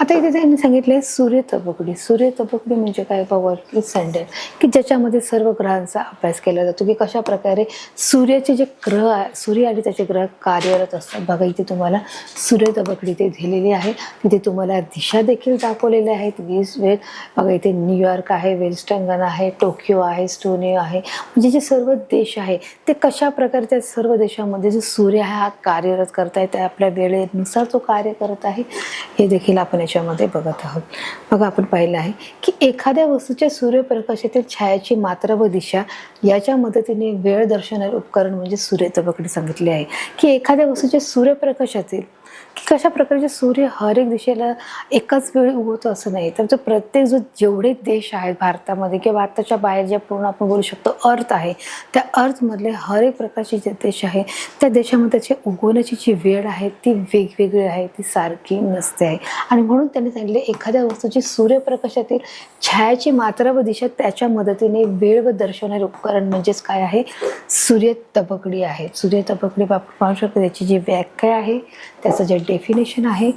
आता इथे त्यांनी सांगितलंय सूर्य तबकडी. सूर्य तबकडी म्हणजे काय बाबा, की संडे, की ज्याच्यामध्ये सर्व ग्रहांचा अभ्यास केला जातो, की कशा प्रकारे सूर्याचे जे ग्रह आहे, सूर्य आणि त्याचे ग्रह कार्यरत असतात. बघा इथे तुम्हाला सूर्य तबकडी ते दिलेली आहे. तिथे तुम्हाला दिशा देखील दाखवलेल्या आहेत 20 वेळ. बघा इथे न्यूयॉर्क आहे, वेस्टर्न आहे, टोकियो आहे, स्टोनियो आहे, म्हणजे जे सर्व देश आहे ते कशा प्रकारे त्या सर्व देशामध्ये जो सूर्य हा कार्यरत करत आहे, त्या आपल्या वेळेनुसार तो कार्य करत आहे, हे देखील आपण याच्यामध्ये बघत आहोत. बघा आपण पाहिलं आहे की एखाद्या वस्तूच्या सूर्यप्रकाशातील छायाची मात्रा व दिशा याच्या मदतीने वेळ दर्शवणारे उपकरण म्हणजे सूर्य तबकडी सांगितले आहे. की एखाद्या वस्तूच्या सूर्यप्रकाशातील की कशा प्रकारचे सूर्य हर एक दिशेला एकाच वेळी उगवतो असं नाही, तर प्रत्येक जेवढे देश आहेत भारतामध्ये किंवा भारताच्या बाहेर जे पूर्ण आपण बोलू शकतो अर्थ आहे, त्या अर्थमधले हर एक प्रकारचे जे देश आहे त्या देशामध्ये त्याची उगवण्याची जी वेळ आहे ती वेगवेगळी आहे, ती सारखी नसते आहे. आणि म्हणून त्यांनी सांगितले एखाद्या वस्तूची सूर्यप्रकाशातील छायाची मात्रा व दिशा त्याच्या मदतीने वेळ व दर्शवणारे उपकरण म्हणजेच काय आहे, सूर्य तबकडी आहे. सूर्य तबकडी आपण पाहू शकतो, त्याची जी व्याख्या आहे, त्याचं जे डेफिनेशन आहे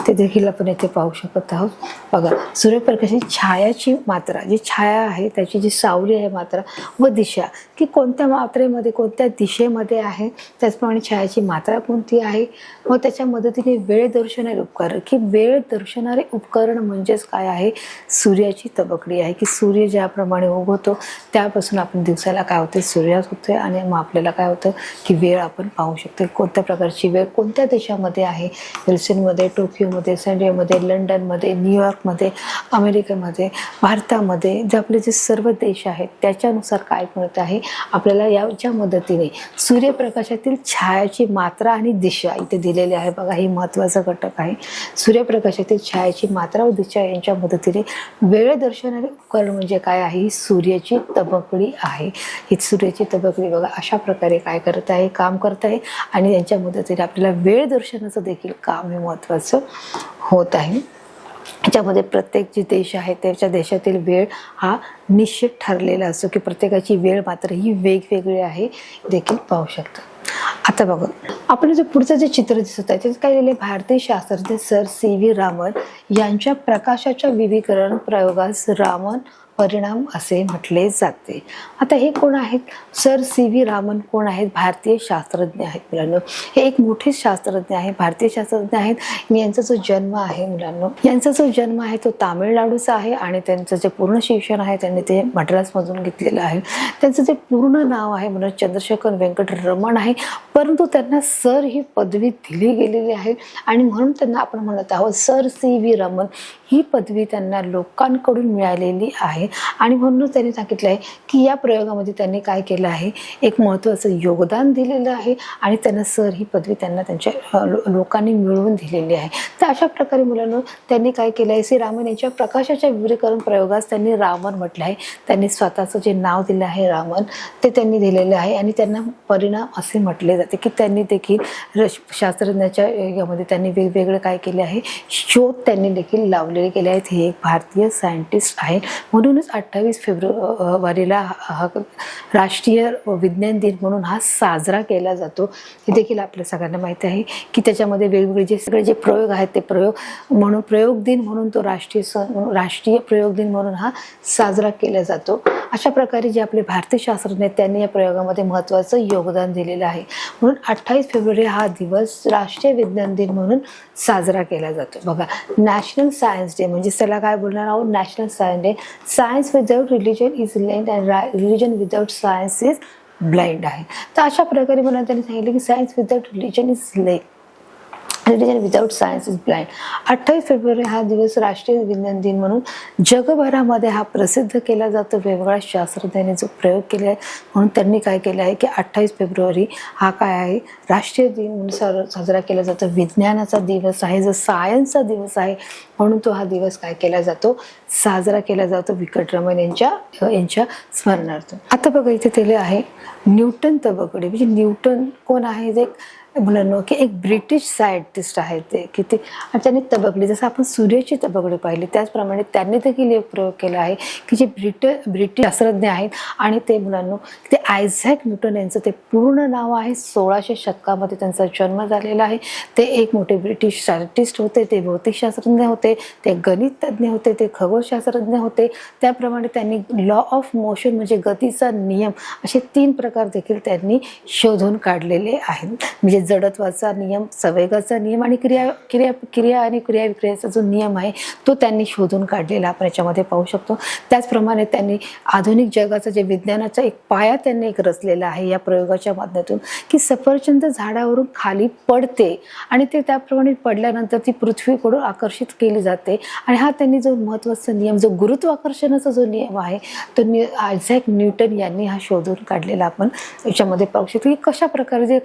ते देखील आपण इथे पाहू शकत आहोत. बघा सूर्यप्रकाशाची छायाची मात्रा, जी छाया आहे त्याची जी सावली आहे मात्रा व दिशा, की कोणत्या मात्रेमध्ये कोणत्या दिशेमध्ये आहे, त्याचप्रमाणे छायाची मात्रा कोणती आहे व त्याच्या मदतीने वेळ दर्शवणारे उपकरण, की वेळ दर्शवणारे उपकरण म्हणजेच काय आहे, सूर्याची तबकडी आहे. की सूर्य ज्याप्रमाणे उगवतो त्यापासून आपण दिवसाला काय होते, सूर्यास्त होतोय आणि मग आपल्याला काय होतं की वेळ आपण पाहू शकतो. कोणत्या प्रकारची वेळ कोणत्या देशामध्ये आहे, विल्सनमध्ये, टोकियोमध्ये, संडेमध्ये, लंडनमध्ये, न्यूयॉर्कमध्ये, अमेरिकेमध्ये, भारतामध्ये, जे आपले जे सर्व देश आहेत त्याच्यानुसार काय मिळत आहे आपल्याला याच्या मदतीने सूर्यप्रकाशातील छायाची मात्रा आणि दिशा इथे दिलेली आहे. बघा ही महत्त्वाचा घटक आहे. सूर्यप्रकाशातील छायाची मात्रा व दिशा यांच्या मदतीने वेळ दर्शवणारे उपकरण म्हणजे काय आहे, ही सूर्याची तबकडी आहे. ही सूर्याची तबकडी बघा अशा प्रकारे काय करत आहे, काम करत आहे आणि यांच्या मदतीने आपल्याला वेळ दर्शनाचं देखील काम हे महत्त्वाचं होत आहे. याच्यामध्ये प्रत्येक जे देश आहे त्याच्या देशातील वेळ हा निश्चित ठरलेला असतो, की प्रत्येकाची वेळ मात्र ही वेगवेगळी आहे देखील पाहू शकतो. आता बघा आपलं जे पुढचं जे चित्र दिसत आहे त्यात काय लिहिले, भारतीय शास्त्रज्ञ सर CV रामन यांच्या प्रकाशाच्या विविकरण प्रयोगास रामन परिणाम असे म्हटले जाते. आता हे कोण आहेत, सर CV रामन कोण आहेत, भारतीय शास्त्रज्ञ आहेत मुलांनो. हे एक मोठे शास्त्रज्ञ आहेत, भारतीय शास्त्रज्ञ आहेत. यांचा जो जन्म आहे मुलांनो, यांचा जो जन्म आहे तो तामिळनाडूचा आहे आणि त्यांचं जे पूर्ण शिक्षण आहे त्यांनी ते मद्रासमधून घेतलेलं आहे. त्यांचं जे पूर्ण नाव आहे म्हणून चंद्रशेखर वेंकट रमण आहे, परंतु त्यांना सर ही पदवी दिली गेलेली आहे आणि म्हणून त्यांना आपण म्हणत आहोत सर CV रामन. ही पदवी त्यांना लोकांकडून मिळालेली आहे आणि म्हणूनच त्यांनी सांगितलं आहे की या प्रयोगामध्ये त्यांनी काय केलं आहे, एक महत्त्वाचं योगदान दिलेलं आहे आणि त्यांना सर ही पदवी त्यांना त्यांच्या लोकांनी मिळवून दिलेली आहे. तर अशा प्रकारे मुलांना त्यांनी काय केलं आहे, रामन यांच्या प्रकाशाच्या विवरीकरण प्रयोगास त्यांनी रामन म्हटलं आहे. त्यांनी स्वतःचं जे नाव दिलं आहे रामन ते त्यांनी दिलेलं आहे आणि त्यांना परिणाम असे म्हटले जाते, की त्यांनी देखील शास्त्रज्ञाच्या यामध्ये त्यांनी वेगवेगळे काय केले आहे, शोध त्यांनी देखील लावलेले केले आहेत. हे एक भारतीय सायंटिस्ट आहे. म्हणूनच 28 फेब्रुवारीला हा राष्ट्रीय विज्ञान दिन म्हणून हा साजरा केला जातो. हे देखील आपल्या सगळ्यांना माहिती आहे की त्याच्यामध्ये वेगवेगळे जे सगळे जे प्रयोग आहेत ते प्रयोग म्हणून प्रयोग दिन म्हणून तो राष्ट्रीय प्रयोग दिन म्हणून हा साजरा केला जातो. अशा प्रकारे जे आपले भारतीय शास्त्रज्ञ आहेत त्यांनी या प्रयोगामध्ये महत्त्वाचं योगदान दिलेलं आहे. म्हणून 28 फेब्रुवारी हा दिवस राष्ट्रीय विज्ञान दिन म्हणून साजरा केला जातो. बघा नॅशनल सायन्स डे म्हणजे त्याला काय बोलणार आहोत, national science day. Science without religion is blind and religion without science is blind आहे. तर अशा प्रकारे मला त्यांनी सांगितलं की science without religion is religion without science is blind. 28 February हा दिवस राष्ट्रीय विज्ञान दिन म्हणून जगभरामध्ये हा प्रसिद्ध केला जातो. वेगवेगळ्या शास्त्रज्ञांनी जो प्रयोग केला आहे म्हणून त्यांनी काय केलं आहे की 28 फेब्रुवारी हा काय आहे, राष्ट्रीय दिन म्हणून साजरा केला जातो. विज्ञानाचा दिवस आहे, जो सायन्सचा दिवस आहे म्हणून तो हा दिवस काय केला जातो, साजरा केला जातो वेंकटरमण यांच्या स्मरणार्थ. आता बघा इथे दिले आहे न्यूटन तबकडी. म्हणजे न्यूटन कोण आहे, जे मुलांना की एक ब्रिटिश सायंटिस्ट आहे ते की ते आणि त्यांनी तबकडी, जसं आपण सूर्याची तबकडी पाहिली त्याचप्रमाणे त्यांनी देखील एक प्रयोग केला आहे की जे ब्रिटिश शास्त्रज्ञ आहेत आणि ते मुलांना ते आयझॅक न्यूटन यांचं ते पूर्ण नाव आहे. 1600 शतकामध्ये त्यांचा जन्म झालेला आहे. ते एक मोठे ब्रिटिश सायंटिस्ट होते, ते भौतिकशास्त्रज्ञ होते, ते गणितज्ञ होते, ते खगोलशास्त्रज्ञ होते. त्याप्रमाणे त्यांनी लॉ ऑफ मोशन म्हणजे गतीचा नियम असे 3 प्रकार देखील त्यांनी शोधून काढलेले आहेत. म्हणजे जडत्वाचा नियम, संवेगाचा नियम आणि क्रिया आणि क्रियाविक्रियाचा जो नियम आहे तो त्यांनी शोधून काढलेला आपण याच्यामध्ये पाहू शकतो. त्याचप्रमाणे त्यांनी आधुनिक जगाचा जे विज्ञानाचा एक पाया त्यांनी एक रचलेला आहे या प्रयोगाच्या माध्यमातून की सफरचंद झाडावरून खाली पडते आणि ते त्याप्रमाणे पडल्यानंतर ती पृथ्वीकडून आकर्षित केली जाते. आणि हा त्यांनी जो महत्त्वाचा नियम, जो गुरुत्वाकर्षणाचा जो नियम आहे तो आयझॅक न्यूटन यांनी हा शोधून काढलेला आपण याच्यामध्ये पाहू शकतो की कशा प्रकारे जे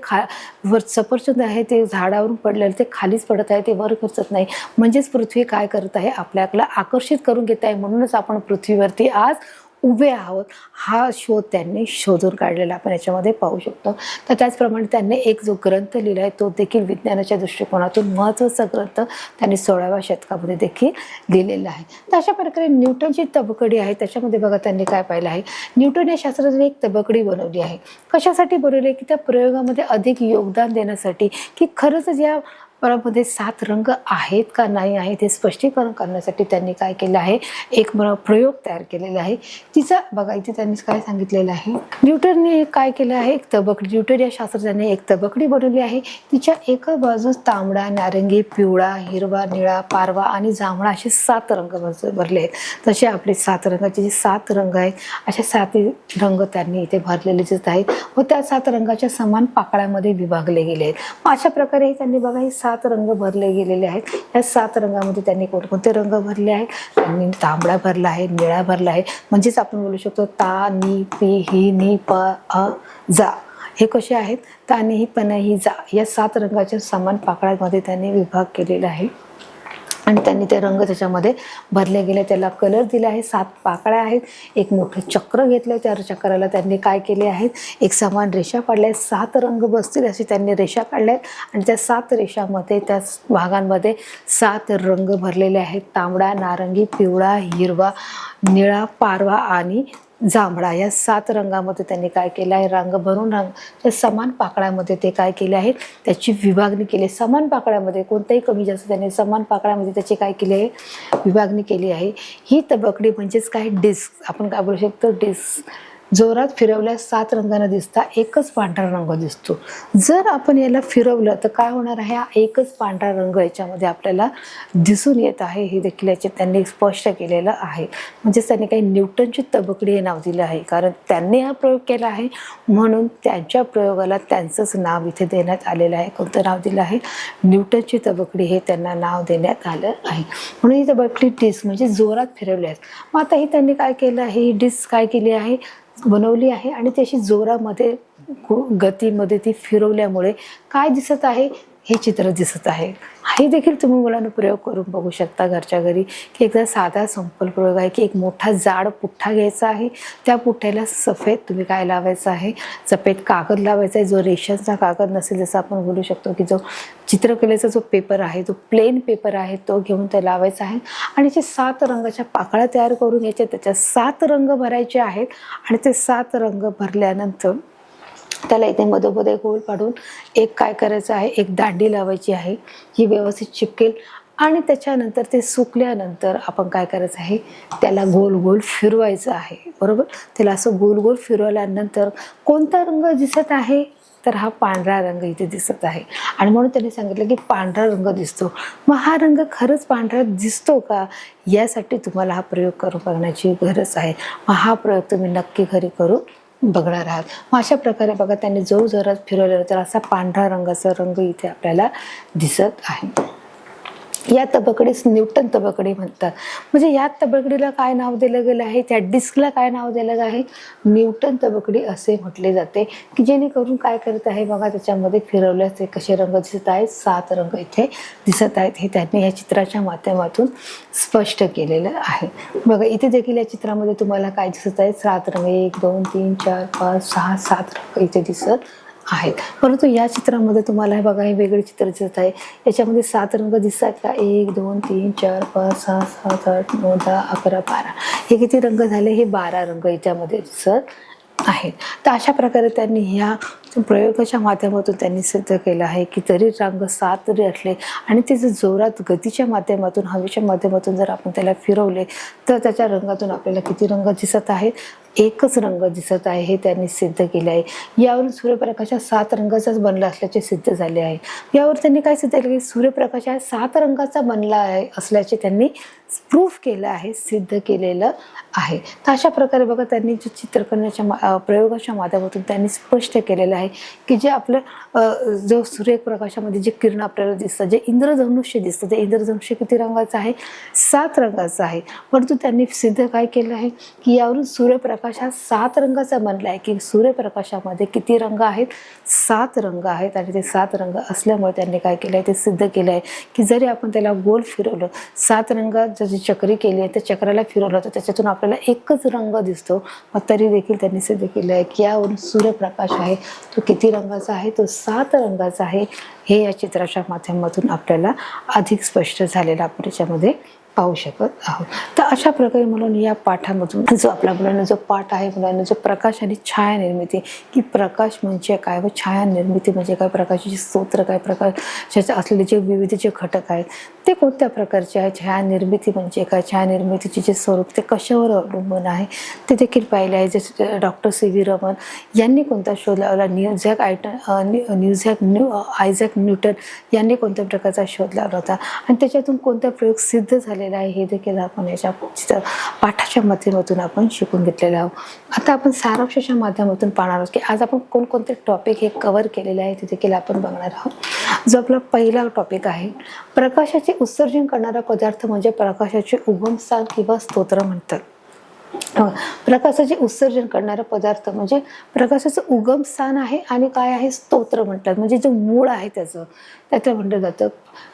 सफरचंद आहे ते झाडावरून पडलेलं ते खालीच पडत आहे, ते वर खचत नाही. म्हणजेच पृथ्वी काय करत आहे, आपल्याला आकर्षित करून घेत आहे. म्हणूनच आपण पृथ्वीवरती आज उभे आहोत. हा शोध त्यांनी शोधून काढलेला आपण याच्यामध्ये पाहू शकतो. तर त्याचप्रमाणे त्यांनी एक जो ग्रंथ लिहिला आहे तो देखील विज्ञानाच्या दृष्टिकोनातून महत्त्वाचा ग्रंथ त्यांनी 16व्या शतकामध्ये देखील लिहिलेला आहे. तर अशा प्रकारे न्यूटनची तबकडी आहे. त्याच्यामध्ये बघा त्यांनी काय पाहिलं आहे, न्यूटन या शास्त्रज्ञाने एक तबकडी बनवली आहे. कशासाठी बनवली की त्या प्रयोगामध्ये अधिक योगदान देण्यासाठी की खरंच ज्या मध्ये 7 रंग आहेत का नाही आहेत हे स्पष्टीकरण करण्यासाठी त्यांनी काय केलं आहे, एक प्रयोग तयार केलेला आहे. तिचा बघा इथे त्यांनी काय सांगितलेलं आहे, न्यूटनने काय केलं आहे, एक तबकडी, न्यूटन या शास्त्रज्ञाने एक तबकडी बनवली आहे. तिच्या एका बाजूस तांबडा, नारंगी, पिवळा, हिरवा, निळा, पारवा आणि जांभळा असे 7 रंग भरले आहेत. तसे आपले 7 रंगाचे जे 7 रंग आहेत असे 7 रंग त्यांनी इथे भरलेले दिसत आहेत व त्या 7 रंगाच्या समान पाकळ्यामध्ये विभागले गेले आहेत. अशा प्रकारे त्यांनी बघा हे 7 रंग भरले गेलेले आहेत. या 7 रंगामध्ये त्यांनी कोणकोणते रंग भरले आहेत, त्यांनी तांबडा भरला आहे, निळा भरला आहे. म्हणजेच आपण बोलू शकतो ता, नी, पी, ही, नी, प, अ, जा हे कसे आहेत, ता, नी, ही, प, न, ही, जा या 7 रंगाच्या समान पाकळ्यामध्ये त्यांनी विभाग केलेला आहे आणि त्यांनी ते रंग त्याच्यामध्ये भरले गेले. त्याला कलर दिला आहे. 7 पाकळ्या आहेत. एक मोठं चक्र घेतलं, त्या चक्राला त्यांनी काय केले आहेत, एक समान रेषा पाडल्या. 7 रंग बसतील अशी त्यांनी रेषा काढल्यात आणि त्या 7 रेषामध्ये त्या भागांमध्ये 7 रंग भरलेले आहेत. तांबडा, नारंगी, पिवळा, हिरवा, निळा, पारवा आणि जांभळा या 7 रंगामध्ये त्यांनी काय केलं आहे, रंग भरून त्या समान पाकळ्यामध्ये ते काय केले आहेत, त्याची विभागणी केली. समान पाकळ्यामध्ये कोणताही कमी जास्त त्यांनी समान पाकळ्यामध्ये त्याची काय केली आहे, विभागणी केली आहे. ही तबकडी म्हणजेच काय, डिस्क आपण काय बोलू शकतो, डिस्क. जोरात फिरवल्यास 7 रंगांना दिसता एकच पांढरा रंग दिसतो. जर आपण याला फिरवलं तर काय होणार आहे, एकच पांढरा रंग याच्यामध्ये आपल्याला दिसून येत आहे. हे देखील याचे त्यांनी स्पष्ट केलेलं आहे. म्हणजेच त्यांनी काही न्यूटनची तबकडी हे नाव दिलं आहे कारण त्यांनी हा प्रयोग केला आहे म्हणून त्यांच्या प्रयोगाला त्यांचंच नाव इथे देण्यात आलेलं आहे. कोणतं नाव दिलं आहे, न्यूटनची तबकडी हे त्यांना नाव देण्यात आलं आहे. म्हणून ही तबकडी डिस्क म्हणजे जोरात फिरवल्यास. मग आता ही त्यांनी काय केलं आहे, ही डिस्क काय केली आहे, बनवली आहे आणि त्याची जोरामध्ये गतीमध्ये ती फिरवल्यामुळे काय दिसत आहे, हे चित्र दिसत आहे. हे देखील तुम्ही मुलांना प्रयोग करून बघू शकता घरच्या घरी की एकदा साधा सिंपल प्रयोग आहे की एक मोठा जाड पुठ्ठा घ्यायचा आहे. त्या पुठ्ठ्याला सफेद तुम्ही काय लावायचं आहे, सफेद कागद लावायचा आहे. जो रेशनचा कागद नसेल जसं आपण बोलू शकतो की जो चित्रकलेचा जो पेपर आहे, जो प्लेन पेपर आहे तो घेऊन ते लावायचा आहे आणि जे 7 रंगाच्या पाकळ्या तयार करून घ्यायच्या, त्याच्यात 7 रंग भरायचे आहेत आणि ते 7 रंग भरल्यानंतर त्याला इथे मधोमध एक होल पाडून एक काय करायचं आहे, एक दांडी लावायची आहे, ही व्यवस्थित चिपकेल आणि त्याच्यानंतर ते सुकल्यानंतर आपण काय करायचं आहे, त्याला गोल गोल फिरवायचं आहे. बरोबर, त्याला असं गोल गोल फिरवल्यानंतर कोणता रंग दिसत आहे, तर हा पांढरा रंग इथे दिसत आहे आणि म्हणून त्यांनी सांगितलं की पांढरा रंग दिसतो. मग हा रंग खरंच पांढरा दिसतो का, यासाठी तुम्हाला हा प्रयोग करून बघण्याची गरज आहे. मग हा प्रयोग तुम्ही नक्की घरी करून बघणार आहात. मग अशा प्रकारे बघा त्यांनी जोरात फिरवलेला तर असा पांढरा रंगाचा रंग इथे आपल्याला दिसत आहे. या तबकडीस न्यूटन तबकडी म्हणतात. म्हणजे या तबकडीला काय नाव दिलं गेलं आहे, त्या डिस्कला काय नाव दिलं आहे, न्यूटन तबकडी असे म्हटले जाते. की जेणेकरून काय करत आहे बघा, त्याच्यामध्ये फिरवल्यास ते कसे रंग दिसत आहेत, 7 रंग इथे दिसत आहेत. हे त्यांनी या चित्राच्या माध्यमातून स्पष्ट केलेलं आहे. बघा इथे देखील या चित्रामध्ये तुम्हाला काय दिसत आहे, 7 रंग, 1 2 3 4 5 6 7 रंग इथे दिसत आहेत. परंतु या चित्रामध्ये तुम्हाला हे बघा, हे वेगळे चित्र दिसत आहे. याच्यामध्ये 7 रंग दिसतात का? 1 2 3 4 5 6 7 8 9 10 11 12. हे किती रंग झाले? हे 12 रंग याच्यामध्ये दिसत आहेत. तर अशा प्रकारे त्यांनी ह्या प्रयोगाच्या माध्यमातून त्यांनी सिद्ध केलं आहे की जरी रंग 7 जरी असले आणि ते जर जोरात गतीच्या माध्यमातून, हवेच्या माध्यमातून जर आपण त्याला फिरवले तर त्याच्या रंगातून आपल्याला किती रंग दिसत आहेत? एकच रंग दिसत आहे, हे त्यांनी सिद्ध केले आहे. यावरून सूर्यप्रकाश हा 7 रंगाचाच बनला असल्याचे सिद्ध झाले आहे. यावर त्यांनी काय सिद्ध केले की सूर्यप्रकाश हा 7 रंगाचा बनला आहे असल्याचे त्यांनी प्रूफ केलं आहे, सिद्ध केलेलं आहे. तर अशा प्रकारे बघा, त्यांनी जे चित्रकरणाच्या प्रयोगाच्या माध्यमातून त्यांनी स्पष्ट केलेलं आहे की जे आपलं जो सूर्यप्रकाशामध्ये जे किरण आपल्याला दिसतं, जे इंद्रधनुष्य दिसतं, ते इंद्रधनुष्य किती रंगाचं आहे? 7 रंगाचं आहे. परंतु त्यांनी सिद्ध काय केलं आहे की यावरून सूर्यप्रकाश हा 7 रंगाचा बनला आहे, की सूर्यप्रकाशामध्ये किती रंग आहेत? 7 रंग आहेत. आणि ते 7 रंग असल्यामुळे त्यांनी काय केलं आहे? ते सिद्ध केलं आहे की जरी आपण त्याला गोल फिरवलं, 7 रंगात जी चक्री केली आहे, त्या चक्राला फिरवलं तर त्याच्यातून आपल्याला एकच रंग दिसतो. मग तरी देखील त्यांनी सिद्ध केलं आहे की यावरून सूर्यप्रकाश आहे तो किती रंगाचा आहे? तो 7 रंगाचा आहे. हे या चित्राच्या माध्यमातून आपल्याला अधिक स्पष्ट झालेलं आपण याच्यामध्ये पाहू शकत आहोत. तर अशा प्रकारे म्हणून या पाठामधून जो आपला मुलांना जो पाठ आहे, मुलांना जो प्रकाश आणि छाया निर्मिती, की प्रकाश म्हणजे काय व छाया निर्मिती म्हणजे काय, प्रकाशाचे स्तोत्र काय, प्रकाशाचे असलेले जे विविध जे घटक आहेत ते कोणत्या प्रकारचे आहे, छाया निर्मिती म्हणजे काय, छाया निर्मितीचे जे स्वरूप ते कशावर अवलंबून आहे ते देखील पाहिले आहे. जसे डॉक्टर C.V. रमन यांनी कोणता शोध लावला, आयझॅक न्यूटन यांनी कोणत्या प्रकारचा शोध लावला होता आणि त्याच्यातून कोणता प्रयोग सिद्ध झालेला आहे हे देखील आपण याच्या पाठाच्या माध्यमातून आपण शिकून घेतलेलं आहोत. आता आपण सारांशाच्या माध्यमातून पाहणार आहोत की आज आपण कोणकोणते टॉपिक हे कव्हर केलेले आहे ते देखील आपण बघणार आहोत. जो आपला पहिला टॉपिक आहे, प्रकाशाचे उत्सर्जन करणारा पदार्थ म्हणजे प्रकाशाचे उगमस्थान किंवा स्तोत्र म्हणतात. प्रकाशाचे उत्सर्जन करणारा पदार्थ म्हणजे प्रकाशाचं उगमस्थान आहे आणि काय आहे? स्तोत्र म्हणतात. म्हणजे जे मूळ आहे त्याचं म्हटलं जातं.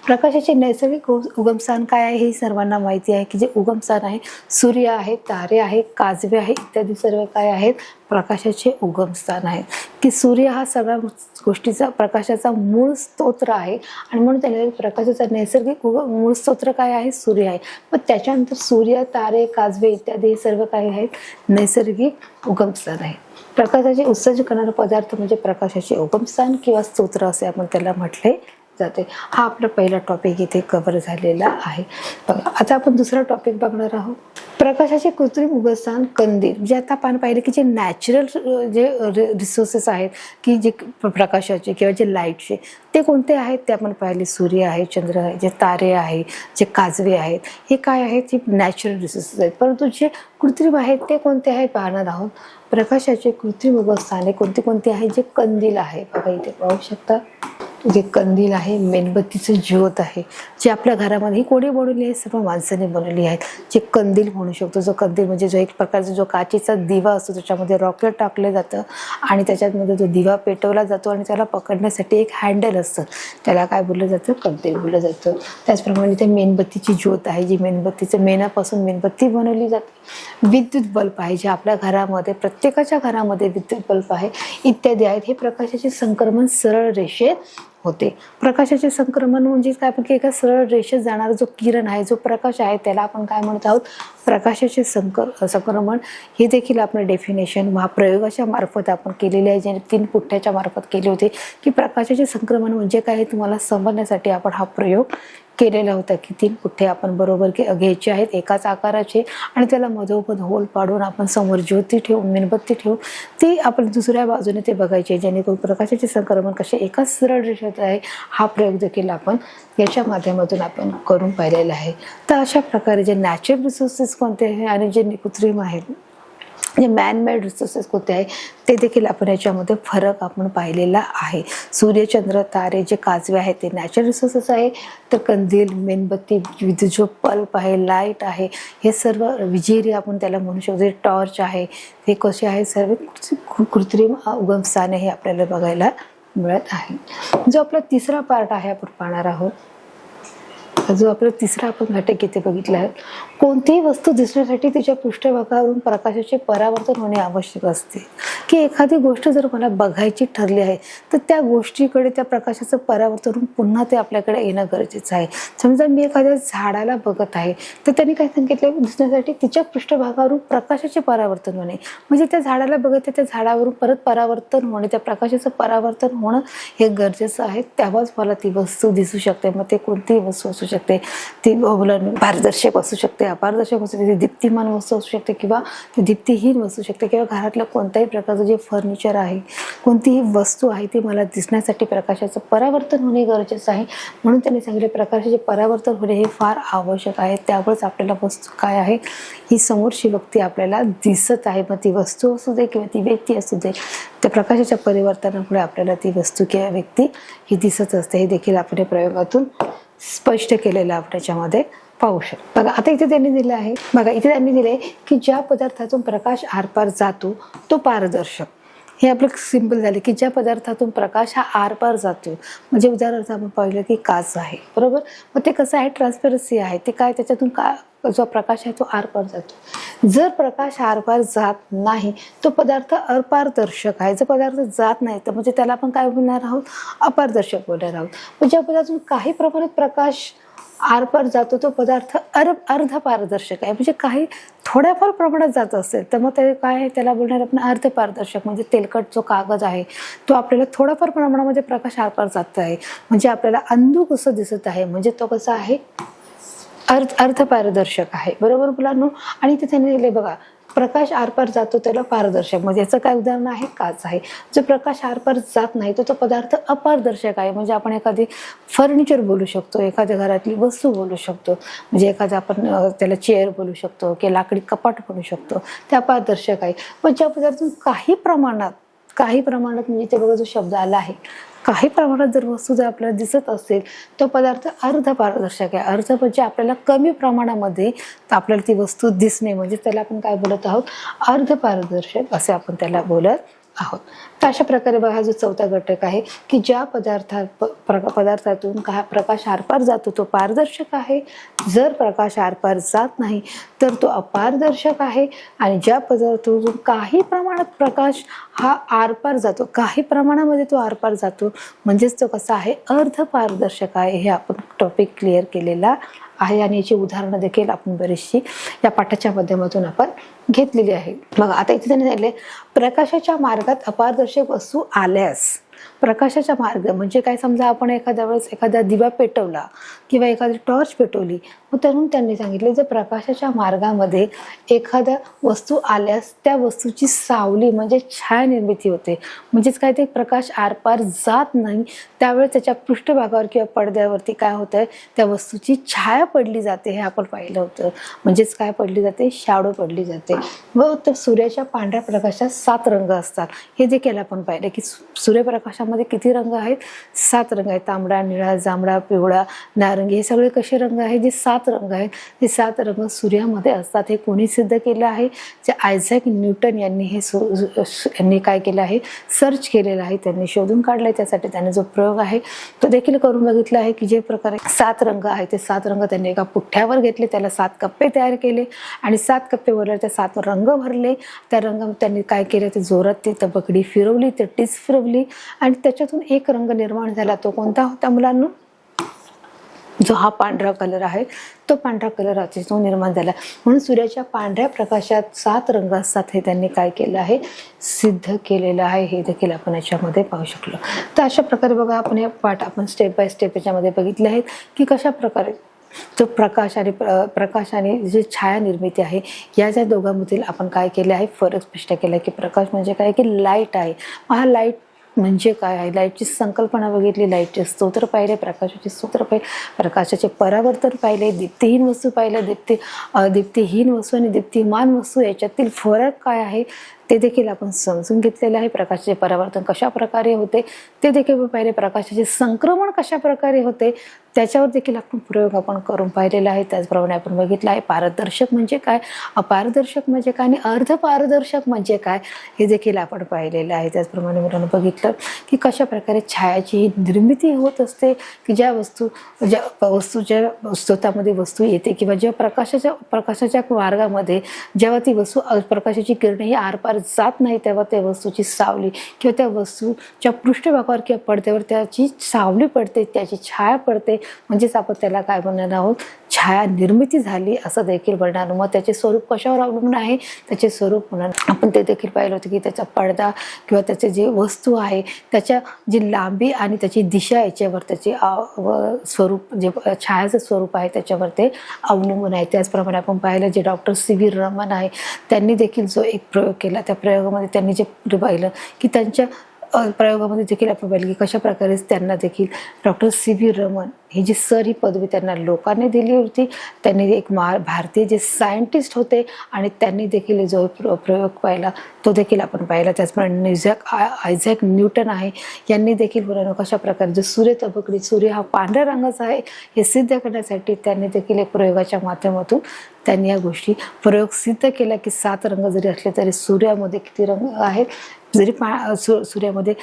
प्रकाशाचे नैसर्गिक उगमस्थान काय आहे हे सर्वांना माहिती आहे की जे उगमस्थान आहे सूर्य आहे, तारे आहे, काजवे आहे इत्यादी सर्व काय आहेत? प्रकाशाचे उगमस्थान आहे. की सूर्य हा सगळ्या गोष्टीचा प्रकाशाचा मूळ स्तोत्र आहे आणि म्हणून त्याला प्रकाशाचा नैसर्गिक मूळ स्तोत्र काय आहे? सूर्य आहे. पण त्याच्यानंतर सूर्य, तारे, काजवे इत्यादी सर्व काय आहेत? नैसर्गिक उगमस्थान आहे. प्रकाशाचे उत्सर्जन करणारा पदार्थ म्हणजे प्रकाशाचे उगमस्थान किंवा स्तोत्र असे आपण त्याला म्हटले जाते. हा आपला पहिला टॉपिक इथे कव्हर झालेला आहे. बघा, आता आपण दुसरा टॉपिक बघणार आहोत. प्रकाशाचे कृत्रिम उगमस्थान कंदील. जे आता आपण पाहिले की जे नॅचरल जे रिसोर्सेस आहेत की जे प्रकाशाचे किंवा जे लाईटचे ते कोणते आहेत ते आपण पाहिले. सूर्य आहे, चंद्र आहे, जे तारे आहे, जे काजवे आहेत, हे काय आहेत? हे नॅचरल रिसोर्सेस आहेत. परंतु जे कृत्रिम आहेत ते कोणते आहेत पाहणार आहोत. प्रकाशाचे कृत्रिम उगमस्थाने कोणती कोणती आहेत? जे कंदील आहे, बघा इथे पाहू शकता, जे कंदील आहे, मेणबत्तीचं ज्योत आहे, जे आपल्या घरामध्ये ही कोणी बनवली आहे? सर्व माणसाने बनवली आहेत. जे कंदील म्हणू शकतो. जो कंदील म्हणजे जो एक प्रकारचा जो काचेचा दिवा असतो, त्याच्यामध्ये रॉकेट टाकलं जातं आणि त्याच्यामध्ये जो दिवा पेटवला जातो आणि त्याला पकडण्यासाठी एक हँडल असतं, त्याला काय बोललं जातं? कंदील बोललं जातं. त्याचप्रमाणे ते मेणबत्तीची ज्योत आहे, जी मेणबत्तीचं मेणापासून मेणबत्ती बनवली जाते. विद्युत बल्ब आहे, जे आपल्या घरामध्ये प्रत्येकाच्या घरामध्ये विद्युत बल्ब आहे इत्यादी आहेत. हे प्रकाशाचे संक्रमण सरळ रेषेत होते. प्रकाशाचे संक्रमण म्हणजे काय? आपण की एका सरळ रेषेत जाणारा जो किरण आहे, जो प्रकाश आहे, त्याला आपण काय म्हणत आहोत? प्रकाशाचे संक्रमण. हे देखील आपण डेफिनेशन हा प्रयोगाच्या मार्फत आपण केलेले आहे, जे 3 पुठ्याच्या मार्फत केले होते की प्रकाशाचे संक्रमण म्हणजे काय हे तुम्हाला समजण्यासाठी आपण हा प्रयोग केलेला होता की 3 पुठ्ठे आपण बरोबर घ्यायचे आहेत एकाच आकाराचे आणि त्याला मधोमध होल पाडून आपण समोर ज्योती ठेवून, मेणबत्ती ठेवून ती आपण दुसऱ्या बाजूने ते बघायचे, जेणेकरून प्रकाशाचे संक्रमण कसे एकाच सरळ रेषेत आहे. हा प्रयोग देखील आपण याच्या माध्यमातून आपण करून पाहिलेला आहे. तर अशा प्रकारे जे नॅचरल रिसोर्सेस कोणते आहे आणि जे कृत्रिम आहेत, जे मॅनमेड रिसोर्सेस कोणते आहे ते देखील आपण याच्यामध्ये फरक आपण पाहिलेला आहे. सूर्य, चंद्र, तारे, जे काजवे आहेत ते नॅचरल रिसोर्सेस आहे, तर कंदील, मेणबत्ती, विद्युत जो बल्ब आहे, लाईट आहे, हे सर्व विजेरी आपण त्याला म्हणू शकतो. टॉर्च आहे, हे कसे आहे? सर्व कृत्रिम उगमस्थाने हे आपल्याला बघायला मिळत आहे. जो आपला तिसरा पार्ट आहे आपण पाहणार आहोत. हा जो आपला तिसरा आपण घटक इथे बघितला आहे, कोणतीही वस्तू दिसण्यासाठी तिच्या पृष्ठभागावरून प्रकाशाचे परावर्तन होणे आवश्यक असते. की एखादी गोष्ट जर मला बघायची ठरली आहे तर त्या गोष्टीकडे त्या प्रकाशाचं परावर्तन होऊन पुन्हा ते आपल्याकडे येणं गरजेचं आहे. समजा मी एखाद्या झाडाला बघत आहे तर त्यांनी काय सांगितलं, दिसण्यासाठी तिच्या पृष्ठभागावरून प्रकाशाचे परावर्तन होणे, म्हणजे त्या झाडाला बघत त्या झाडावरून परत परावर्तन होणे, त्या प्रकाशाचं परावर्तन होणं हे गरजेचं आहे. तेव्हाच मला ती वस्तू दिसू शकते. मग ते कोणतीही वस्तू असू शकते, ती पारदर्शक असू शकते, अपारदर्शक असू शकते, दीप्तिमान वस्तू असू शकते किंवा ती दीप्तिहीन असू शकते, किंवा घरातलं कोणत्याही प्रकारचं जे फर्निचर आहे, कोणतीही वस्तू आहे ती मला दिसण्यासाठी प्रकाशाचं परावर्तन होणे गरजेचं आहे. म्हणून त्यांनी सांगितले प्रकाशाचे परावर्तन होणे हे फार आवश्यक आहे. त्यामुळेच आपल्याला वस्तू काय आहे, ही समोरची व्यक्ती आपल्याला दिसत आहे. मग ती वस्तू असू दे किंवा ती व्यक्ती असू दे, त्या प्रकाशाच्या परिवर्तनामुळे आपल्याला ती वस्तू किंवा व्यक्ती ही दिसत असते. हे देखील आपण या प्रयोगातून स्पष्ट केलेलं आपण याच्यामध्ये पाहू शकतो. बघा आता इथे त्यांनी दिलं आहे, बघा इथे त्यांनी दिले की ज्या पदार्थातून प्रकाश आरपार जातो तो पारदर्शक. हे आपलं सिंपल झाले की ज्या पदार्थातून प्रकाश हा आरपार जातो, म्हणजे उदाहरणार्थ आपण पाहिलं की काच आहे, बरोबर. मग ते कसं आहे, ट्रान्सपरन्सी आहे, ते काय त्याच्यातून का जो प्रकाश आहे तो आरपार जातो. जर प्रकाश आरपार जात नाही तो पदार्थ अपारदर्शक आहे. जर पदार्थ जात नाही तर म्हणजे त्याला आपण काय बोलणार आहोत, अपारदर्शक बोलणार आहोत. पण ज्या पदार्थातून काही प्रमाणात प्रकाश आरपार जातो तो पदार्थ अर्ध पारदर्शक आहे, म्हणजे काही थोड्याफार प्रमाणात जात असेल तर मग ते काय आहे, त्याला बोलणार आपण अर्ध पारदर्शक. म्हणजे तेलकट जो कागद आहे तो आपल्याला थोड्याफार प्रमाणामध्ये प्रकाश आरपार जात आहे, म्हणजे आपल्याला अंधुक असं दिसत आहे, म्हणजे तो कसा आहे, अर्ध पारदर्शक आहे, बरोबर मुलांनो. आणि इथे त्यांनी दिले बघा, प्रकाश आरपार जातो त्याला पारदर्शक, म्हणजे याचं काय उदाहरण आहे, काच आहे. जो प्रकाश आरपार जात नाही तो पदार्थ अपारदर्शक आहे, म्हणजे आपण एखादी फर्निचर बोलू शकतो, एखाद्या घरातली वस्तू बोलू शकतो, म्हणजे एखाद्या आपण त्याला चेअर बोलू शकतो किंवा लाकडी कपाट बोलू शकतो, ते अपारदर्शक आहे. पण ज्या पदार्थातून काही प्रमाणात म्हणजे ते बघा जो शब्द आला आहे, काही प्रमाणात जर वस्तू जर आपल्याला दिसत असेल तो पदार्थ अर्ध पारदर्शक आहे. अर्ध म्हणजे आपल्याला कमी प्रमाणामध्ये आपल्याला ती वस्तू दिसणे, म्हणजे त्याला आपण काय बोलत आहोत, अर्ध पारदर्शक असे आपण त्याला बोलत आहोत. तर अशा प्रकारे बघा हा जो चौथा घटक आहे की ज्या पदार्थातून प्रकाश आरपार जातो तो पारदर्शक आहे. जर प्रकाश आरपार जात नाही तर तो अपारदर्शक आहे. आणि ज्या पदार्थातून काही प्रमाणात प्रकाश हा आरपार जातो, काही प्रमाणामध्ये तो आरपार जातो, म्हणजेच तो कसा आहे, अर्ध पारदर्शक आहे. हे आपण टॉपिक क्लिअर केलेला आहे आणि याची उदाहरणं देखील आपण बरीचशी या पाठाच्या माध्यमातून आपण घेतलेली आहे. मग आता इथे त्यांनी सांगितले प्रकाशाच्या मार्गात अपारदर्शक वस्तू आल्यास. प्रकाशाचा मार्ग म्हणजे काय, समजा आपण एखाद्या वेळेस एखादा दिवा पेटवला किंवा एखादी टॉर्च पेटवली, मग तरुण त्यांनी सांगितले जर प्रकाशाच्या मार्गामध्ये एखाद्या वस्तू आल्यास त्या वस्तूची सावली म्हणजे छाया निर्मिती होते. म्हणजेच काय, ते प्रकाश आरपार जात नाही त्यावेळेस त्याच्या पृष्ठभागावर किंवा पडद्यावरती काय होतंय, त्या वस्तूची छाया पडली जाते. हे आपण पाहिलं होतं. म्हणजेच काय पडली जाते, शॅडो पडली जाते. व तर सूर्याच्या पांढऱ्या प्रकाशात 7 रंग असतात. हे देखील आपण पाहिलं की सूर्यप्रकाशामध्ये किती रंग आहेत, 7 रंग आहेत. तांबडा, निळा, जांभळा, पिवळा, नारंगी, हे सगळे कसे रंग आहेत, जे 7 रंग आहेत. हे 7 रंग सूर्यामध्ये असतात. हे कोणी सिद्ध केलं आहे, जे आयझॅक न्यूटन यांनी यांनी काय केलं आहे, सर्च केलेलं आहे, त्यांनी शोधून काढलंय. त्यासाठी त्याने जो प्रयोग आहे तो देखील करून बघितला आहे की जे प्रकारे 7 रंग आहेत ते 7 रंग त्यांनी एका पुठ्ठ्यावर घेतले, त्याला 7 कप्पे तयार केले आणि 7 कप्पेवर त्या 7 रंग भरले. त्या रंग त्यांनी काय केलं, ते जोरात ती तबकडी फिरवली, ते टीस फिरवली आणि त्याच्यातून एक रंग निर्माण झाला. तो कोणता होता मुलांनो, जो हा पांढरा कलर आहे तो पांढरा कलर तो निर्माण झाला. म्हणून सूर्याच्या पांढऱ्या प्रकाशात 7 रंग असतात. हे त्यांनी काय केलं आहे, सिद्ध केलेलं आहे. हे देखील आपण याच्यामध्ये पाहू शकलो. तर अशा प्रकारे बघा आपण हे पाठ आपण स्टेप बाय स्टेप याच्यामध्ये बघितले आहेत की कशा प्रकारे जो प्रकाश आणि जी छाया निर्मिती आहे या ज्या दोघांमधील आपण काय केले आहे, फरक स्पष्ट केला की प्रकाश म्हणजे काय, की लाईट आहे. हा लाईट म्हणजे काय आहे, लाईटची संकल्पना बघितली, लाईटचे स्तोत्र पाहिले, प्रकाशाचे स्तोत्र पाहिले, प्रकाशाचे परावर्तन पाहिले, दीप्तिहीन वस्तू पाहिले, दीप्तिहीन वस्तू आणि दीप्तिमान वस्तू याच्यातील फरक काय आहे ते देखील आपण समजून घेतलेलं आहे. प्रकाशाचे परावर्तन कशा प्रकारे होते ते देखील पाहिले. प्रकाशाचे संक्रमण कशा प्रकारे होते त्याच्यावर देखील आपण प्रयोग करून पाहिलेला आहे. त्याचप्रमाणे आपण बघितलं आहे पारदर्शक म्हणजे काय, अपारदर्शक म्हणजे काय आणि अर्धपारदर्शक म्हणजे काय हे देखील आपण पाहिलेलं आहे. त्याचप्रमाणे मुलांना बघितलं की कशा प्रकारे छायाची निर्मिती होत असते, की ज्या वस्तूच्या स्रोतामध्ये वस्तू येते किंवा जेव्हा प्रकाशाच्या मार्गामध्ये जेव्हा ती वस्तू प्रकाशाची किरणे ही आरपार जात नाही तेव्हा त्या वस्तूची सावली किंवा त्या वस्तूच्या पृष्ठभागावर किंवा पडद्यावर त्याची सावली पडते, त्याची छाया पडते, म्हणजेच आपण त्याला काय म्हणणार आहोत, छाया निर्मिती झाली असं देखील म्हणणार. मग त्याचे स्वरूप कशावर अवलंबून आहे, त्याचे स्वरूप म्हणून आपण ते देखील पाहिलं होतं की त्याचा पडदा किंवा त्याचे जे वस्तू आहे त्याच्या जी लांबी आणि त्याची दिशा याच्यावर त्याचे स्वरूप जे छायाचं स्वरूप आहे त्याच्यावर ते अवलंबून आहे. त्याचप्रमाणे आपण पाहिलं जे डॉक्टर C.V. रमन आहे त्यांनी देखील जो एक प्रयोग केला त्या प्रयोगामध्ये त्यांनी जे पाहिलं की त्यांच्या प्रयोगामध्ये देखील आपण पाहिलं की कशा प्रकारे त्यांना देखील डॉक्टर C.V. रमन ही जी सर ही पदवी त्यांना लोकांनी दिली होती. त्यांनी एक भारतीय जे सायंटिस्ट होते आणि त्यांनी देखील जो प्रयोग पाहिला तो देखील आपण पाहिला. त्याचप्रमाणे आयझॅक न्यूटन आहे यांनी देखील मुलांना कशा प्रकारे जो सूर्य हा पांढऱ्या रंगाचा आहे हे सिद्ध करण्यासाठी त्यांनी देखील एक प्रयोगाच्या माध्यमातून त्यांनी या गोष्टी प्रयोग सिद्ध केला की 7 रंग जरी असले तरी सूर्यामध्ये किती रंग आहेत, जरी सूर्यामध्ये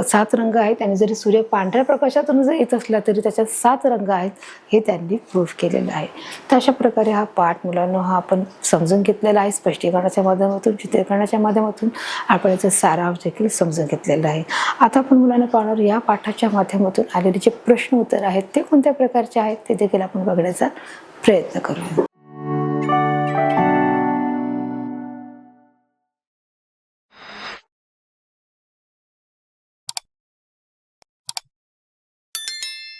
7 रंग आहेत आणि जरी सूर्य पांढऱ्या प्रकाशातून जर येत असला तरी त्याच्यात 7 रंग आहेत हे त्यांनी प्रूव्ह केलेलं आहे. तर अशा प्रकारे हा पाठ मुलांना हा आपण समजून घेतलेला आहे. स्पष्टीकरणाच्या माध्यमातून, चित्रीकरणाच्या माध्यमातून आपण याचा सारांश देखील समजून घेतलेला आहे. आता आपण मुलांना पाहणार या पाठाच्या माध्यमातून आलेले जे प्रश्न उत्तर आहेत ते कोणत्या प्रकारचे आहेत ते देखील आपण बघण्याचा प्रयत्न करूया.